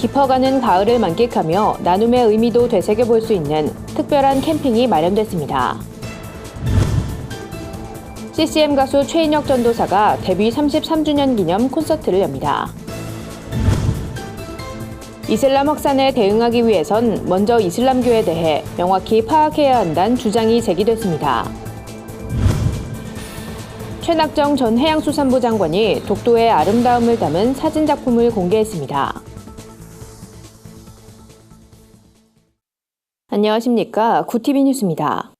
깊어가는 가을을 만끽하며 나눔의 의미도 되새겨볼 수 있는 특별한 캠핑이 마련됐습니다. CCM 가수 최인혁 전도사가 데뷔 33주년 기념 콘서트를 엽니다. 이슬람 확산에 대응하기 위해선 먼저 이슬람교에 대해 명확히 파악해야 한다는 주장이 제기됐습니다. 최낙정 전 해양수산부 장관이 독도의 아름다움을 담은 사진작품을 공개했습니다. 안녕하십니까. 구티비 뉴스입니다.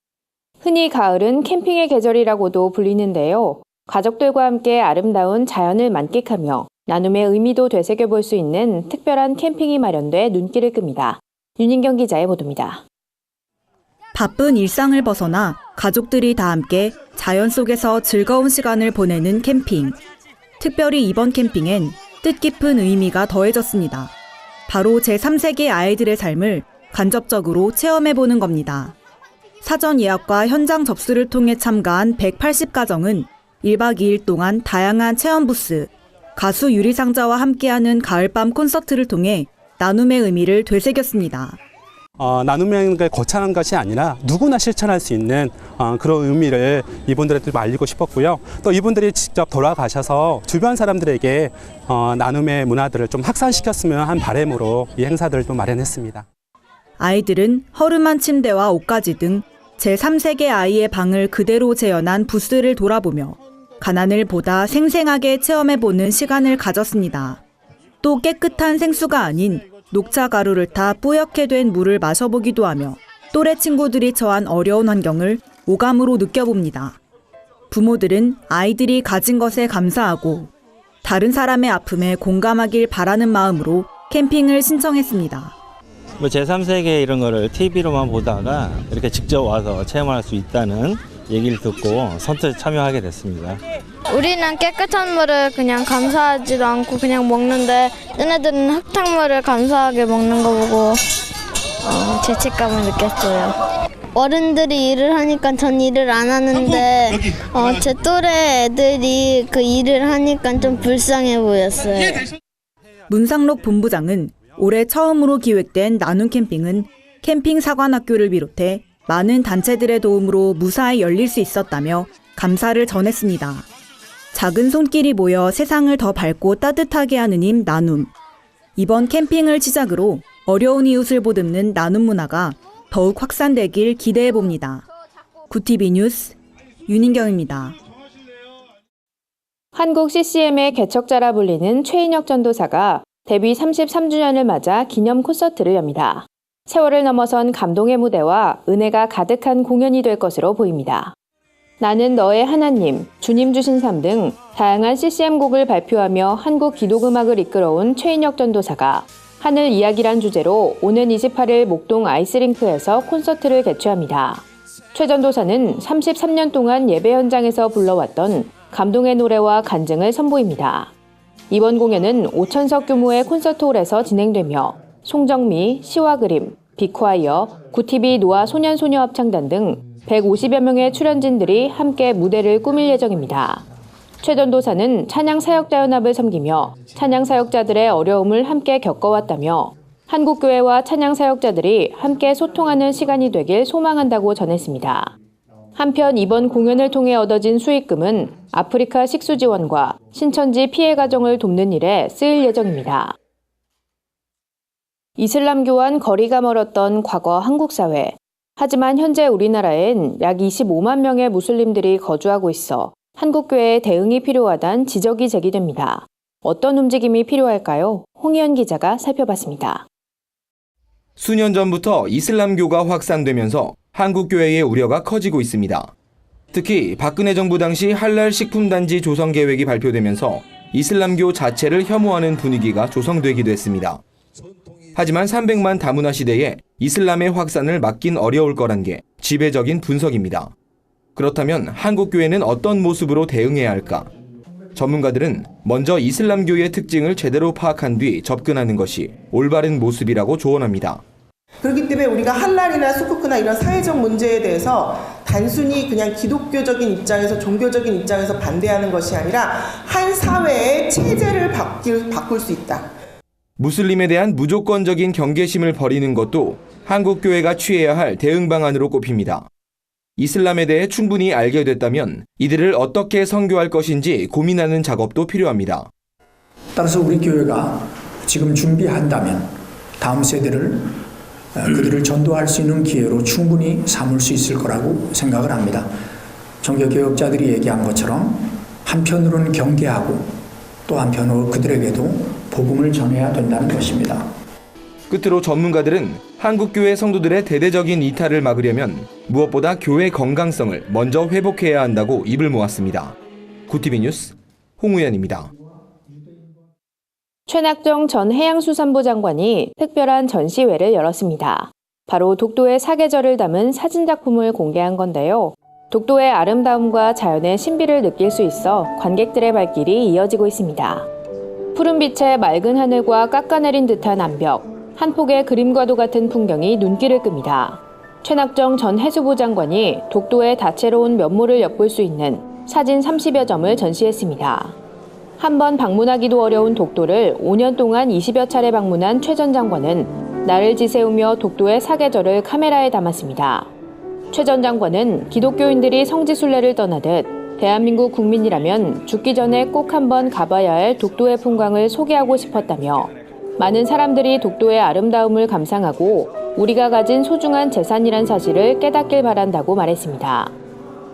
흔히 가을은 캠핑의 계절이라고도 불리는데요. 가족들과 함께 아름다운 자연을 만끽하며 나눔의 의미도 되새겨볼 수 있는 특별한 캠핑이 마련돼 눈길을 끕니다. 윤인경 기자의 보도입니다. 바쁜 일상을 벗어나 가족들이 다 함께 자연 속에서 즐거운 시간을 보내는 캠핑. 특별히 이번 캠핑엔 뜻깊은 의미가 더해졌습니다. 바로 제3세기 아이들의 삶을 간접적으로 체험해보는 겁니다. 사전 예약과 현장 접수를 통해 참가한 180가정은 1박 2일 동안 다양한 체험 부스, 가수 유리상자와 함께하는 가을밤 콘서트를 통해 나눔의 의미를 되새겼습니다. 나눔의 거창한 것이 아니라 누구나 실천할 수 있는 그런 의미를 이분들한테 알리고 싶었고요. 또 이분들이 직접 돌아가셔서 주변 사람들에게 나눔의 문화들을 좀 확산시켰으면 한 바람으로 이 행사들을 또 마련했습니다. 아이들은 허름한 침대와 옷가지 등 제3세계 아이의 방을 그대로 재현한 부스를 돌아보며 가난을 보다 생생하게 체험해보는 시간을 가졌습니다. 또 깨끗한 생수가 아닌 녹차 가루를 타 뿌옇게 된 물을 마셔보기도 하며 또래 친구들이 처한 어려운 환경을 오감으로 느껴봅니다. 부모들은 아이들이 가진 것에 감사하고 다른 사람의 아픔에 공감하길 바라는 마음으로 캠핑을 신청했습니다. 제3세계 이런 거를 TV로만 보다가 이렇게 직접 와서 체험할 수 있다는 얘기를 듣고 선뜻 참여하게 됐습니다. 우리는 깨끗한 물을 그냥 감사하지도 않고 그냥 먹는데 얘네들은 흙탕물을 감사하게 먹는 거 보고 죄책감을 느꼈어요. 어른들이 일을 하니까 전 일을 안 하는데 제 또래 애들이 그 일을 하니까 좀 불쌍해 보였어요. 문상록 본부장은 올해 처음으로 기획된 나눔 캠핑은 캠핑 사관학교를 비롯해 많은 단체들의 도움으로 무사히 열릴 수 있었다며 감사를 전했습니다. 작은 손길이 모여 세상을 더 밝고 따뜻하게 하는 힘 나눔. 이번 캠핑을 시작으로 어려운 이웃을 보듬는 나눔 문화가 더욱 확산되길 기대해봅니다. 구티비 뉴스 윤인경입니다. 한국 CCM의 개척자라 불리는 최인혁 전도사가 데뷔 33주년을 맞아 기념 콘서트를 엽니다. 세월을 넘어선 감동의 무대와 은혜가 가득한 공연이 될 것으로 보입니다. 나는 너의 하나님, 주님 주신 삶 등 다양한 CCM 곡을 발표하며 한국 기독음악을 이끌어온 최인혁 전도사가 하늘 이야기란 주제로 오는 28일 목동 아이스링크에서 콘서트를 개최합니다. 최 전도사는 33년 동안 예배 현장에서 불러왔던 감동의 노래와 간증을 선보입니다. 이번 공연은 5,000석 규모의 콘서트홀에서 진행되며 송정미, 시와 그림, 빅콰이어, 구티비 노아 소년소녀 합창단 등 150여 명의 출연진들이 함께 무대를 꾸밀 예정입니다. 최 전도사는 찬양사역자연합을 섬기며 찬양사역자들의 어려움을 함께 겪어왔다며 한국교회와 찬양사역자들이 함께 소통하는 시간이 되길 소망한다고 전했습니다. 한편 이번 공연을 통해 얻어진 수익금은 아프리카 식수 지원과 신천지 피해 가정을 돕는 일에 쓰일 예정입니다. 이슬람교와는 거리가 멀었던 과거 한국 사회. 하지만 현재 우리나라엔 약 25만 명의 무슬림들이 거주하고 있어 한국교회에 대응이 필요하다는 지적이 제기됩니다. 어떤 움직임이 필요할까요? 홍희연 기자가 살펴봤습니다. 수년 전부터 이슬람교가 확산되면서 한국교회의 우려가 커지고 있습니다. 특히 박근혜 정부 당시 할랄 식품단지 조성 계획이 발표되면서 이슬람교 자체를 혐오하는 분위기가 조성되기도 했습니다. 하지만 300만 다문화 시대에 이슬람의 확산을 막긴 어려울 거란 게 지배적인 분석입니다. 그렇다면 한국교회는 어떤 모습으로 대응해야 할까? 전문가들은 먼저 이슬람교의 특징을 제대로 파악한 뒤 접근하는 것이 올바른 모습이라고 조언합니다. 그렇기 때문에 우리가 할랄이나 수쿠크나 이런 사회적 문제에 대해서 단순히 그냥 기독교적인 입장에서 종교적인 입장에서 반대하는 것이 아니라 한 사회의 체제를 바꿀 수 있다. 무슬림에 대한 무조건적인 경계심을 버리는 것도 한국 교회가 취해야 할 대응 방안으로 꼽힙니다. 이슬람에 대해 충분히 알게 됐다면 이들을 어떻게 선교할 것인지 고민하는 작업도 필요합니다. 따라서 우리 교회가 지금 준비한다면 다음 세대를 그들을 전도할 수 있는 기회로 충분히 삼을 수 있을 거라고 생각을 합니다. 종교개혁자들이 얘기한 것처럼 한편으로는 경계하고 또 한편으로 그들에게도 복음을 전해야 된다는 것입니다. 끝으로 전문가들은 한국교회 성도들의 대대적인 이탈을 막으려면 무엇보다 교회 건강성을 먼저 회복해야 한다고 입을 모았습니다. 구티비 뉴스 홍우연입니다. 최낙정 전 해양수산부 장관이 특별한 전시회를 열었습니다. 바로 독도의 사계절을 담은 사진작품을 공개한 건데요. 독도의 아름다움과 자연의 신비를 느낄 수 있어 관객들의 발길이 이어지고 있습니다. 푸른빛에 맑은 하늘과 깎아내린 듯한 암벽, 한 폭의 그림과도 같은 풍경이 눈길을 끕니다. 최낙정 전 해수부 장관이 독도의 다채로운 면모를 엿볼 수 있는 사진 30여 점을 전시했습니다. 한 번 방문하기도 어려운 독도를 5년 동안 20여 차례 방문한 최 전 장관은 날을 지새우며 독도의 사계절을 카메라에 담았습니다. 최 전 장관은 기독교인들이 성지순례를 떠나듯 대한민국 국민이라면 죽기 전에 꼭 한번 가봐야 할 독도의 풍광을 소개하고 싶었다며 많은 사람들이 독도의 아름다움을 감상하고 우리가 가진 소중한 재산이란 사실을 깨닫길 바란다고 말했습니다.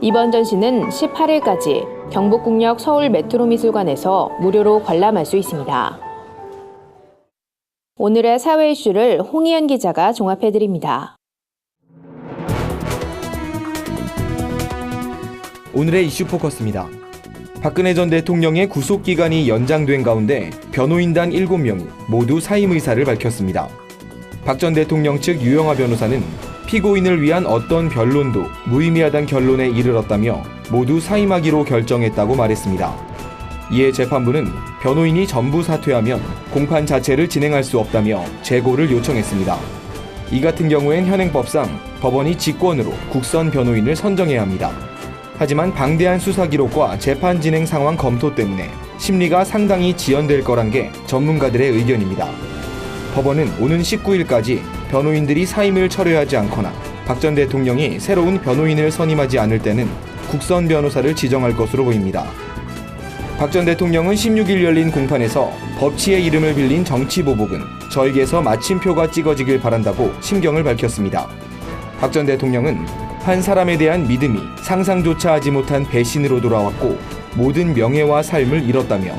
이번 전시는 18일까지 경북국역 서울 메트로미술관에서 무료로 관람할 수 있습니다. 오늘의 사회 이슈를 홍희연 기자가 종합해드립니다. 오늘의 이슈 포커스입니다. 박근혜 전 대통령의 구속기간이 연장된 가운데 변호인단 7명이 모두 사임 의사를 밝혔습니다. 박 전 대통령 측 유영하 변호사는 피고인을 위한 어떤 변론도 무의미하다는 결론에 이르렀다며 모두 사임하기로 결정했다고 말했습니다. 이에 재판부는 변호인이 전부 사퇴하면 공판 자체를 진행할 수 없다며 재고를 요청했습니다. 이 같은 경우엔 현행법상 법원이 직권으로 국선 변호인을 선정해야 합니다. 하지만 방대한 수사 기록과 재판 진행 상황 검토 때문에 심리가 상당히 지연될 거란 게 전문가들의 의견입니다. 법원은 오는 19일까지 변호인들이 사임을 철회하지 않거나 박 전 대통령이 새로운 변호인을 선임하지 않을 때는 국선 변호사를 지정할 것으로 보입니다. 박 전 대통령은 16일 열린 공판에서 법치의 이름을 빌린 정치보복은 저에게서 마침표가 찍어지길 바란다고 심경을 밝혔습니다. 박 전 대통령은 한 사람에 대한 믿음이 상상조차 하지 못한 배신으로 돌아왔고 모든 명예와 삶을 잃었다며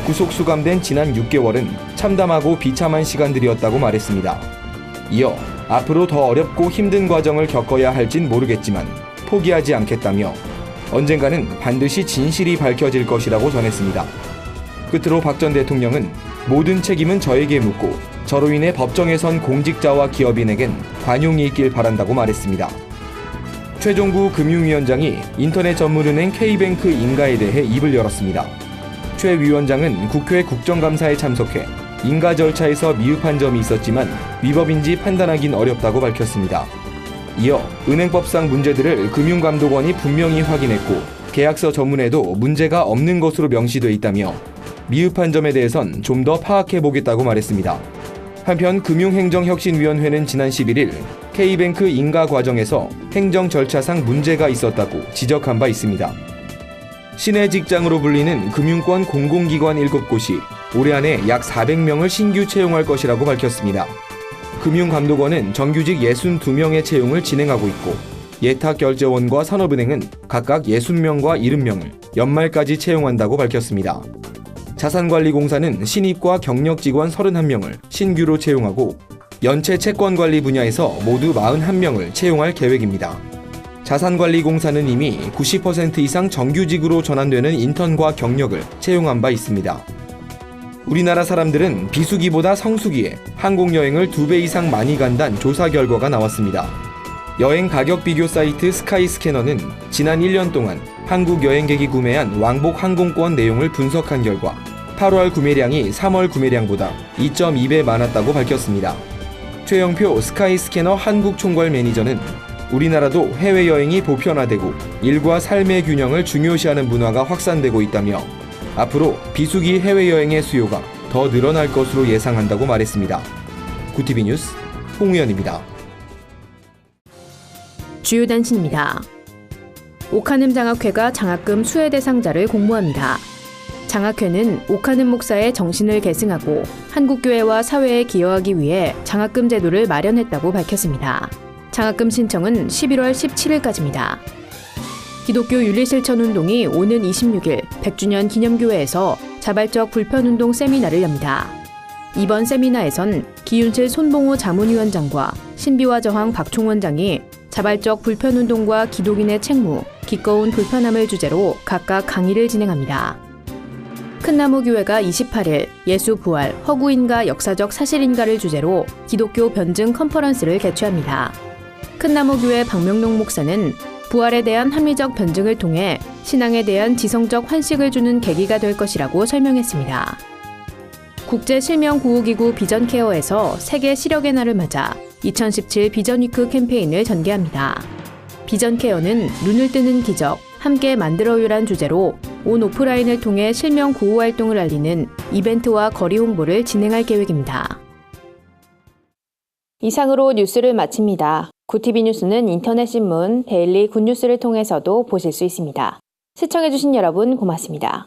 구속 수감된 지난 6개월은 참담하고 비참한 시간들이었다고 말했습니다. 이어 앞으로 더 어렵고 힘든 과정을 겪어야 할진 모르겠지만 포기하지 않겠다며 언젠가는 반드시 진실이 밝혀질 것이라고 전했습니다. 끝으로 박 전 대통령은 모든 책임은 저에게 묻고 저로 인해 법정에 선 공직자와 기업인에겐 관용이 있길 바란다고 말했습니다. 최종구 금융위원장이 인터넷 전문은행 K뱅크 인가에 대해 입을 열었습니다. 최 위원장은 국회 국정감사에 참석해 인가 절차에서 미흡한 점이 있었지만 위법인지 판단하긴 어렵다고 밝혔습니다. 이어 은행법상 문제들을 금융감독원이 분명히 확인했고 계약서 전문에도 문제가 없는 것으로 명시돼 있다며 미흡한 점에 대해선 좀 더 파악해보겠다고 말했습니다. 한편 금융행정혁신위원회는 지난 11일 K뱅크 인가 과정에서 행정 절차상 문제가 있었다고 지적한 바 있습니다. 신의 직장으로 불리는 금융권 공공기관 7곳이 올해 안에 약 400명을 신규 채용할 것이라고 밝혔습니다. 금융감독원은 정규직 62명의 채용을 진행하고 있고 예탁결제원과 산업은행은 각각 60명과 70명을 연말까지 채용한다고 밝혔습니다. 자산관리공사는 신입과 경력직원 31명을 신규로 채용하고 연체 채권관리 분야에서 모두 41명을 채용할 계획입니다. 자산관리공사는 이미 90% 이상 정규직으로 전환되는 인턴과 경력을 채용한 바 있습니다. 우리나라 사람들은 비수기보다 성수기에 항공여행을 2배 이상 많이 간다는 조사 결과가 나왔습니다. 여행 가격 비교 사이트 스카이스캐너는 지난 1년 동안 한국 여행객이 구매한 왕복 항공권 내용을 분석한 결과 8월 구매량이 3월 구매량보다 2.2배 많았다고 밝혔습니다. 최영표 스카이스캐너 한국 총괄 매니저는 우리나라도 해외여행이 보편화되고 일과 삶의 균형을 중요시하는 문화가 확산되고 있다며 앞으로 비수기 해외여행의 수요가 더 늘어날 것으로 예상한다고 말했습니다. 구티비 뉴스 홍우연입니다. 주요 단신입니다. 오카눔 장학회가 장학금 수혜 대상자를 공모합니다. 장학회는 오카눔 목사의 정신을 계승하고 한국교회와 사회에 기여하기 위해 장학금 제도를 마련했다고 밝혔습니다. 장학금 신청은 11월 17일까지입니다. 기독교 윤리실천운동이 오는 26일 100주년 기념교회에서 자발적 불편운동 세미나를 엽니다. 이번 세미나에선 기윤칠 손봉호 자문위원장과 신비와 저항 박총원장이 자발적 불편운동과 기독인의 책무, 기꺼운 불편함을 주제로 각각 강의를 진행합니다. 큰나무교회가 28일 예수 부활, 허구인가 역사적 사실인가를 주제로 기독교 변증 컨퍼런스를 개최합니다. 큰나무교회 박명록 목사는 부활에 대한 합리적 변증을 통해 신앙에 대한 지성적 환식을 주는 계기가 될 것이라고 설명했습니다. 국제실명구호기구 비전케어에서 세계 시력의 날을 맞아 2017 비전위크 캠페인을 전개합니다. 비전케어는 눈을 뜨는 기적, 함께 만들어요란 주제로 온 오프라인을 통해 실명 구호 활동을 알리는 이벤트와 거리 홍보를 진행할 계획입니다. 이상으로 뉴스를 마칩니다. 구티비 뉴스는 인터넷 신문 데일리 굿뉴스를 통해서도 보실 수 있습니다. 시청해주신 여러분 고맙습니다.